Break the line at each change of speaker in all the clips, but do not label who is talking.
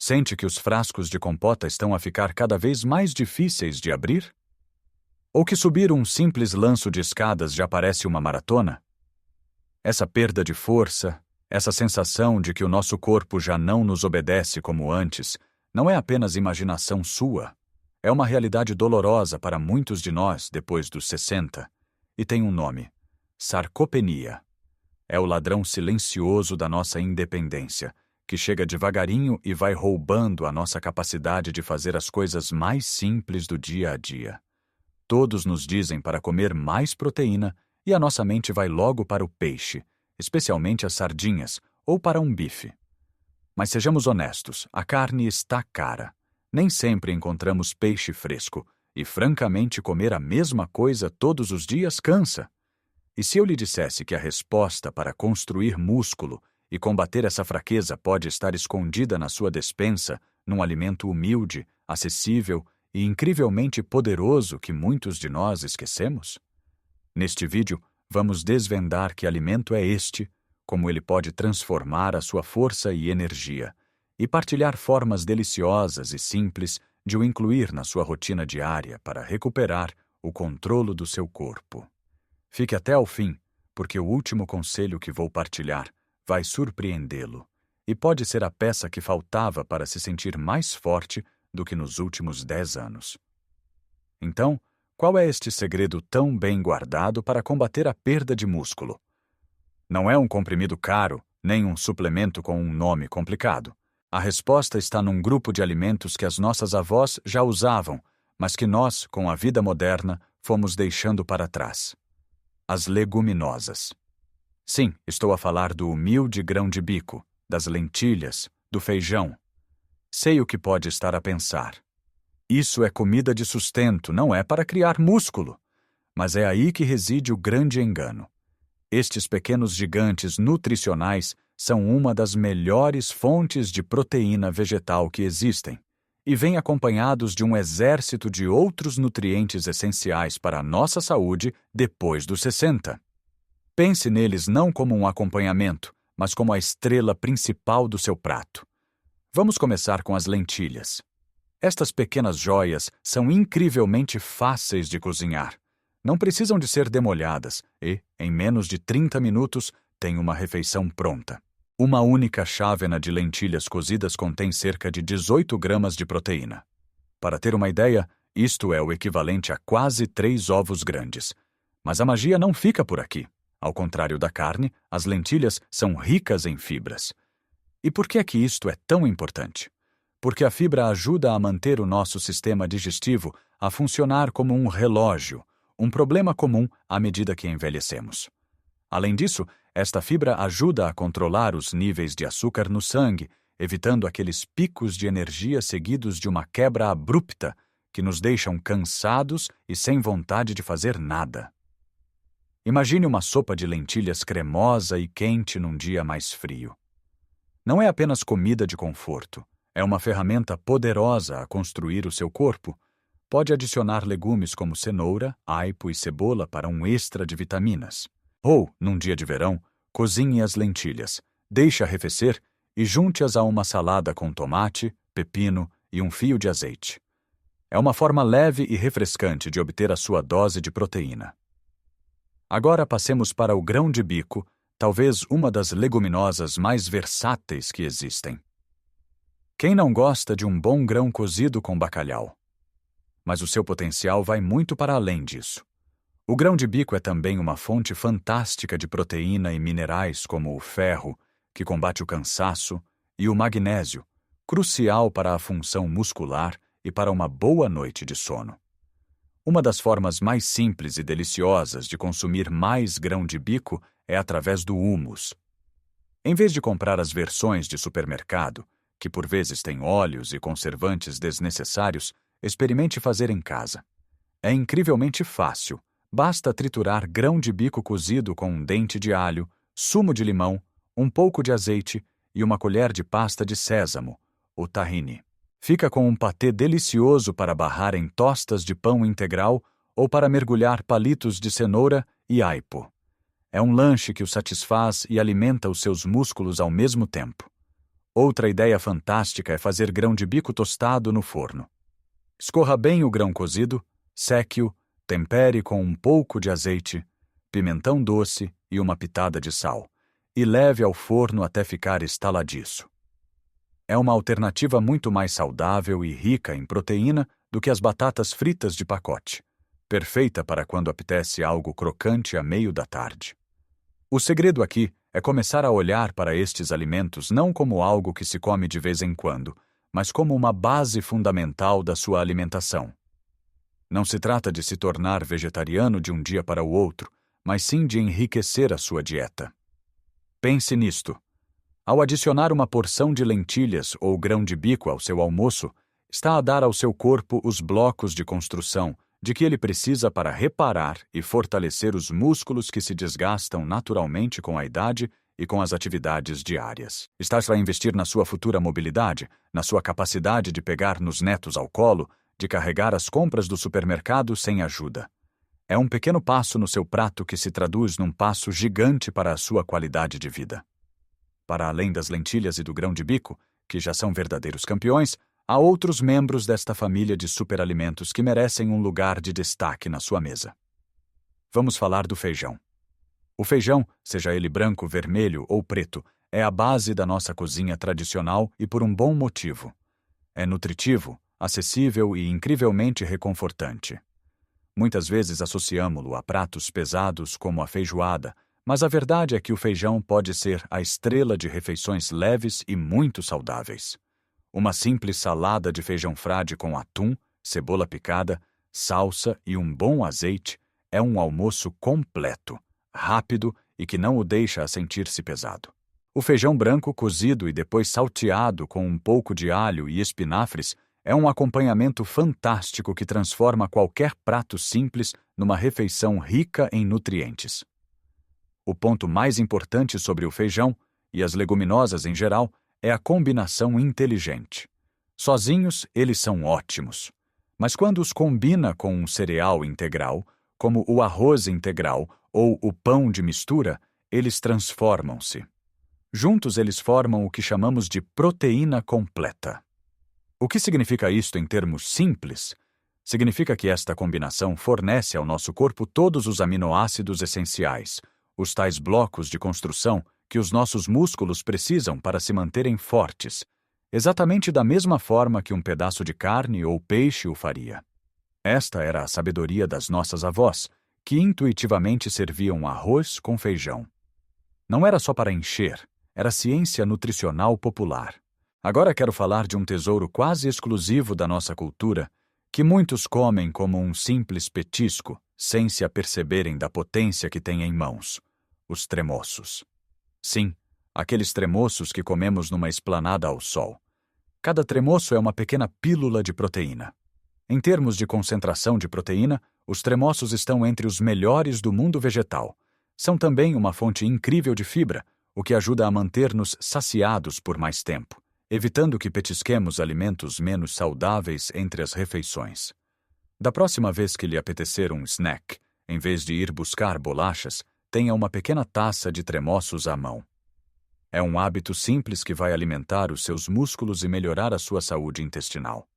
Sente que os frascos de compota estão a ficar cada vez mais difíceis de abrir? Ou que subir um simples lanço de escadas já parece uma maratona? Essa perda de força, essa sensação de que o nosso corpo já não nos obedece como antes, não é apenas imaginação sua. É uma realidade dolorosa para muitos de nós depois dos 60, e tem um nome: sarcopenia. É o ladrão silencioso da nossa independência, que chega devagarinho e vai roubando a nossa capacidade de fazer as coisas mais simples do dia a dia. Todos nos dizem para comer mais proteína e a nossa mente vai logo para o peixe, especialmente as sardinhas, ou para um bife. Mas sejamos honestos, a carne está cara. Nem sempre encontramos peixe fresco, e francamente comer a mesma coisa todos os dias cansa. E se eu lhe dissesse que a resposta para construir músculo e combater essa fraqueza pode estar escondida na sua despensa, num alimento humilde, acessível e incrivelmente poderoso que muitos de nós esquecemos? Neste vídeo, vamos desvendar que alimento é este, como ele pode transformar a sua força e energia, e partilhar formas deliciosas e simples de o incluir na sua rotina diária para recuperar o controle do seu corpo. Fique até ao fim, porque o último conselho que vou partilhar vai surpreendê-lo e pode ser a peça que faltava para se sentir mais forte do que nos últimos 10 anos. Então, qual é este segredo tão bem guardado para combater a perda de músculo? Não é um comprimido caro, nem um suplemento com um nome complicado. A resposta está num grupo de alimentos que as nossas avós já usavam, mas que nós, com a vida moderna, fomos deixando para trás. As leguminosas. Sim, estou a falar do humilde grão de bico, das lentilhas, do feijão. Sei o que pode estar a pensar. Isso é comida de sustento, não é para criar músculo. Mas é aí que reside o grande engano. Estes pequenos gigantes nutricionais são uma das melhores fontes de proteína vegetal que existem, e vêm acompanhados de um exército de outros nutrientes essenciais para a nossa saúde depois dos 60. Pense neles não como um acompanhamento, mas como a estrela principal do seu prato. Vamos começar com as lentilhas. Estas pequenas joias são incrivelmente fáceis de cozinhar. Não precisam de ser demolhadas e, em menos de 30 minutos, tem uma refeição pronta. Uma única chávena de lentilhas cozidas contém cerca de 18 gramas de proteína. Para ter uma ideia, isto é o equivalente a quase 3 ovos grandes. Mas a magia não fica por aqui. Ao contrário da carne, as lentilhas são ricas em fibras. E por que é que isto é tão importante? Porque a fibra ajuda a manter o nosso sistema digestivo a funcionar como um relógio, um problema comum à medida que envelhecemos. Além disso, esta fibra ajuda a controlar os níveis de açúcar no sangue, evitando aqueles picos de energia seguidos de uma quebra abrupta que nos deixam cansados e sem vontade de fazer nada. Imagine uma sopa de lentilhas cremosa e quente num dia mais frio. Não é apenas comida de conforto, é uma ferramenta poderosa a construir o seu corpo. Pode adicionar legumes como cenoura, aipo e cebola para um extra de vitaminas. Ou, num dia de verão, cozinhe as lentilhas, deixe arrefecer e junte-as a uma salada com tomate, pepino e um fio de azeite. É uma forma leve e refrescante de obter a sua dose de proteína. Agora passemos para o grão de bico, talvez uma das leguminosas mais versáteis que existem. Quem não gosta de um bom grão cozido com bacalhau? Mas o seu potencial vai muito para além disso. O grão de bico é também uma fonte fantástica de proteína e minerais como o ferro, que combate o cansaço, e o magnésio, crucial para a função muscular e para uma boa noite de sono. Uma das formas mais simples e deliciosas de consumir mais grão de bico é através do hummus. Em vez de comprar as versões de supermercado, que por vezes têm óleos e conservantes desnecessários, experimente fazer em casa. É incrivelmente fácil. Basta triturar grão de bico cozido com um dente de alho, sumo de limão, um pouco de azeite e uma colher de pasta de sésamo, o tahine. Fica com um patê delicioso para barrar em tostas de pão integral ou para mergulhar palitos de cenoura e aipo. É um lanche que o satisfaz e alimenta os seus músculos ao mesmo tempo. Outra ideia fantástica é fazer grão de bico tostado no forno. Escorra bem o grão cozido, seque-o, tempere com um pouco de azeite, pimentão doce e uma pitada de sal, e leve ao forno até ficar estaladiço. É uma alternativa muito mais saudável e rica em proteína do que as batatas fritas de pacote, perfeita para quando apetece algo crocante a meio da tarde. O segredo aqui é começar a olhar para estes alimentos não como algo que se come de vez em quando, mas como uma base fundamental da sua alimentação. Não se trata de se tornar vegetariano de um dia para o outro, mas sim de enriquecer a sua dieta. Pense nisto. Ao adicionar uma porção de lentilhas ou grão de bico ao seu almoço, está a dar ao seu corpo os blocos de construção de que ele precisa para reparar e fortalecer os músculos que se desgastam naturalmente com a idade e com as atividades diárias. Está a investir na sua futura mobilidade, na sua capacidade de pegar nos netos ao colo, de carregar as compras do supermercado sem ajuda. É um pequeno passo no seu prato que se traduz num passo gigante para a sua qualidade de vida. Para além das lentilhas e do grão de bico, que já são verdadeiros campeões, há outros membros desta família de superalimentos que merecem um lugar de destaque na sua mesa. Vamos falar do feijão. O feijão, seja ele branco, vermelho ou preto, é a base da nossa cozinha tradicional e por um bom motivo. É nutritivo, acessível e incrivelmente reconfortante. Muitas vezes associamo-lo a pratos pesados como a feijoada, mas a verdade é que o feijão pode ser a estrela de refeições leves e muito saudáveis. Uma simples salada de feijão frade com atum, cebola picada, salsa e um bom azeite é um almoço completo, rápido e que não o deixa a sentir-se pesado. O feijão branco cozido e depois salteado com um pouco de alho e espinafres é um acompanhamento fantástico que transforma qualquer prato simples numa refeição rica em nutrientes. O ponto mais importante sobre o feijão, e as leguminosas em geral, é a combinação inteligente. Sozinhos, eles são ótimos. Mas quando os combina com um cereal integral, como o arroz integral ou o pão de mistura, eles transformam-se. Juntos eles formam o que chamamos de proteína completa. O que significa isto em termos simples? Significa que esta combinação fornece ao nosso corpo todos os aminoácidos essenciais, os tais blocos de construção que os nossos músculos precisam para se manterem fortes, exatamente da mesma forma que um pedaço de carne ou peixe o faria. Esta era a sabedoria das nossas avós, que intuitivamente serviam arroz com feijão. Não era só para encher, era ciência nutricional popular. Agora quero falar de um tesouro quase exclusivo da nossa cultura, que muitos comem como um simples petisco, sem se aperceberem da potência que têm em mãos: os tremoços. Sim, aqueles tremoços que comemos numa esplanada ao sol. Cada tremoço é uma pequena pílula de proteína. Em termos de concentração de proteína, os tremoços estão entre os melhores do mundo vegetal. São também uma fonte incrível de fibra, o que ajuda a manter-nos saciados por mais tempo, evitando que petisquemos alimentos menos saudáveis entre as refeições. Da próxima vez que lhe apetecer um snack, em vez de ir buscar bolachas, tenha uma pequena taça de tremoços à mão. É um hábito simples que vai alimentar os seus músculos e melhorar a sua saúde intestinal.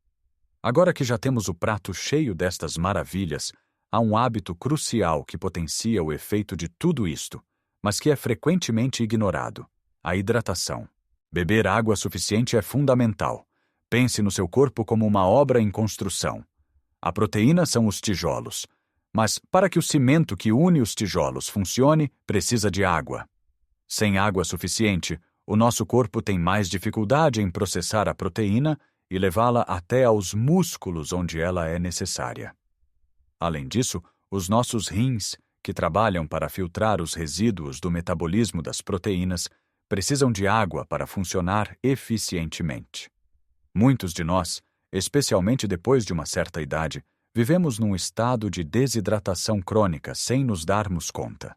Agora que já temos o prato cheio destas maravilhas, há um hábito crucial que potencia o efeito de tudo isto, mas que é frequentemente ignorado: a hidratação. Beber água suficiente é fundamental. Pense no seu corpo como uma obra em construção. A proteína são os tijolos, mas para que o cimento que une os tijolos funcione, precisa de água. Sem água suficiente, o nosso corpo tem mais dificuldade em processar a proteína e levá-la até aos músculos onde ela é necessária. Além disso, os nossos rins, que trabalham para filtrar os resíduos do metabolismo das proteínas, precisam de água para funcionar eficientemente. Muitos de nós, especialmente depois de uma certa idade, vivemos num estado de desidratação crônica sem nos darmos conta.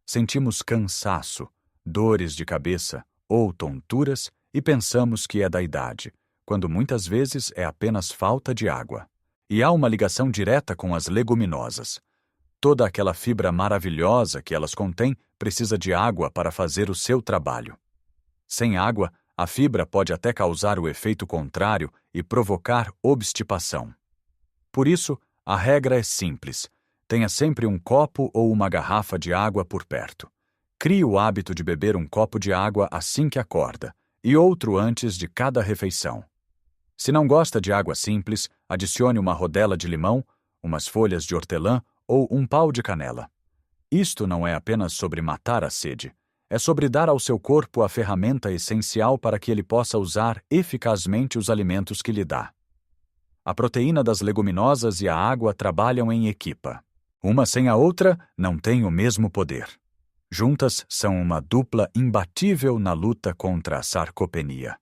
Sentimos cansaço, dores de cabeça ou tonturas e pensamos que é da idade, quando muitas vezes é apenas falta de água. E há uma ligação direta com as leguminosas. Toda aquela fibra maravilhosa que elas contêm precisa de água para fazer o seu trabalho. Sem água, A fibra pode até causar o efeito contrário e provocar obstipação. Por isso, a regra é simples. Tenha sempre um copo ou uma garrafa de água por perto. Crie o hábito de beber um copo de água assim que acorda, e outro antes de cada refeição. Se não gosta de água simples, adicione uma rodela de limão, umas folhas de hortelã ou um pau de canela. Isto não é apenas sobre matar a sede, é sobre dar ao seu corpo a ferramenta essencial para que ele possa usar eficazmente os alimentos que lhe dá. A proteína das leguminosas e a água trabalham em equipa. Uma sem a outra não tem o mesmo poder. Juntas são uma dupla imbatível na luta contra a sarcopenia.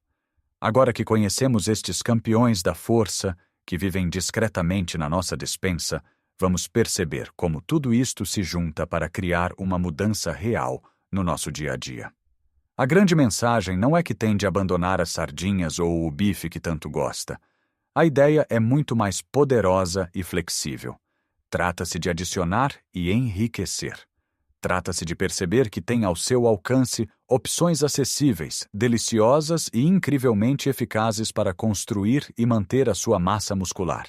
Agora que conhecemos estes campeões da força, que vivem discretamente na nossa despensa, vamos perceber como tudo isto se junta para criar uma mudança real no nosso dia a dia. A grande mensagem não é que tem de abandonar as sardinhas ou o bife que tanto gosta. A ideia é muito mais poderosa e flexível. Trata-se de adicionar e enriquecer. Trata-se de perceber que tem ao seu alcance opções acessíveis, deliciosas e incrivelmente eficazes para construir e manter a sua massa muscular.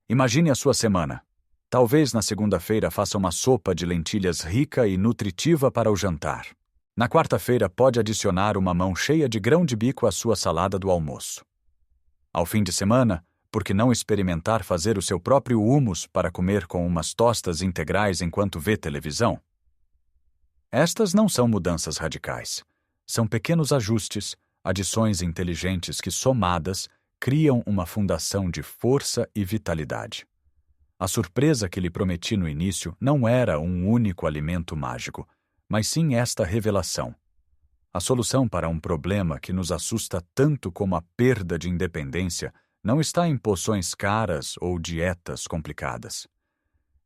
Imagine a sua semana. Talvez na segunda-feira faça uma sopa de lentilhas rica e nutritiva para o jantar. Na quarta-feira pode adicionar uma mão cheia de grão de bico à sua salada do almoço. Ao fim de semana, por que não experimentar fazer o seu próprio hummus para comer com umas tostas integrais enquanto vê televisão? Estas não são mudanças radicais. São pequenos ajustes, adições inteligentes que, somadas, criam uma fundação de força e vitalidade. A surpresa que lhe prometi no início não era um único alimento mágico, mas sim esta revelação. A solução para um problema que nos assusta tanto como a perda de independência não está em poções caras ou dietas complicadas.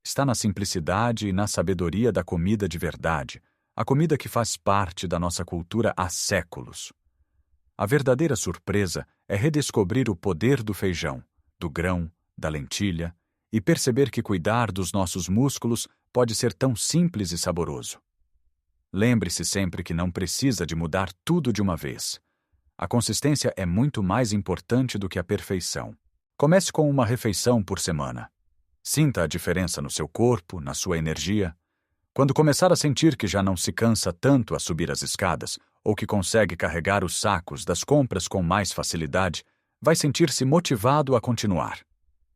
Está na simplicidade e na sabedoria da comida de verdade, a comida que faz parte da nossa cultura há séculos. A verdadeira surpresa é redescobrir o poder do feijão, do grão, da lentilha e perceber que cuidar dos nossos músculos pode ser tão simples e saboroso. Lembre-se sempre que não precisa de mudar tudo de uma vez. A consistência é muito mais importante do que a perfeição. Comece com uma refeição por semana. Sinta a diferença no seu corpo, na sua energia. Quando começar a sentir que já não se cansa tanto a subir as escadas, ou que consegue carregar os sacos das compras com mais facilidade, vai sentir-se motivado a continuar.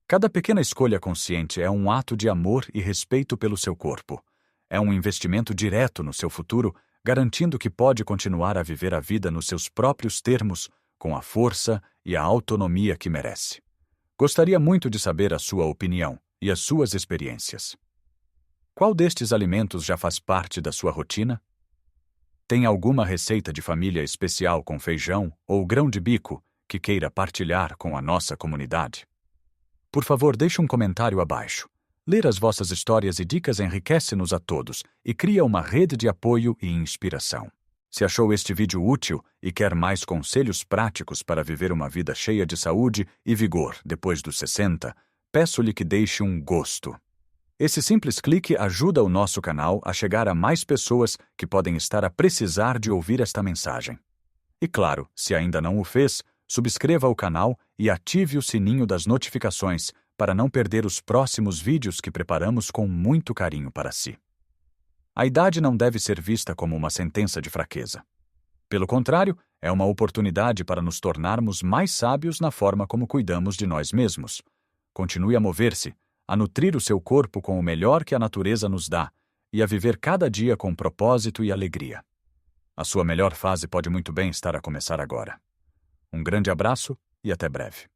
Cada pequena escolha consciente é um ato de amor e respeito pelo seu corpo. É um investimento direto no seu futuro, garantindo que pode continuar a viver a vida nos seus próprios termos, com a força e a autonomia que merece. Gostaria muito de saber a sua opinião e as suas experiências. Qual destes alimentos já faz parte da sua rotina? Tem alguma receita de família especial com feijão ou grão de bico que queira partilhar com a nossa comunidade? Por favor, deixe um comentário abaixo. Ler as vossas histórias e dicas enriquece-nos a todos e cria uma rede de apoio e inspiração. Se achou este vídeo útil e quer mais conselhos práticos para viver uma vida cheia de saúde e vigor depois dos 60, peço-lhe que deixe um gosto. Esse simples clique ajuda o nosso canal a chegar a mais pessoas que podem estar a precisar de ouvir esta mensagem. E claro, se ainda não o fez, subscreva o canal e ative o sininho das notificações para não perder os próximos vídeos que preparamos com muito carinho para si. A idade não deve ser vista como uma sentença de fraqueza. Pelo contrário, é uma oportunidade para nos tornarmos mais sábios na forma como cuidamos de nós mesmos. Continue a mover-se, a nutrir o seu corpo com o melhor que a natureza nos dá e a viver cada dia com propósito e alegria. A sua melhor fase pode muito bem estar a começar agora. Um grande abraço e até breve.